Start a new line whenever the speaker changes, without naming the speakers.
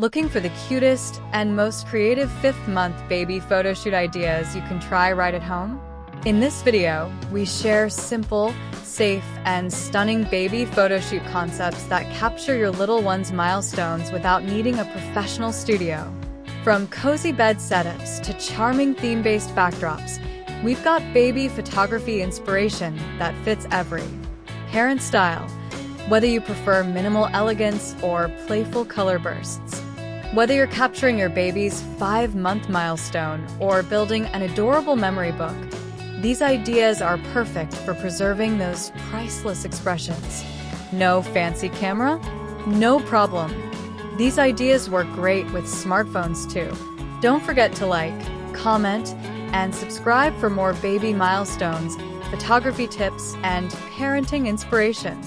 Looking for the cutest and most creative 5th-month baby photoshoot ideas you can try right at home? In this video, we share simple, safe, and stunning baby photoshoot concepts that capture your little one's milestones without needing a professional studio. From cozy bed setups to charming theme-based backdrops, we've got baby photography inspiration that fits every parent style, whether you prefer minimal elegance or playful color bursts. Whether you're capturing your baby's 5-month milestone or building an adorable memory book, these ideas are perfect for preserving those priceless expressions. No fancy camera? No problem. These ideas work great with smartphones too. Don't forget to like, comment, and subscribe for more baby milestones, photography tips, and parenting inspiration.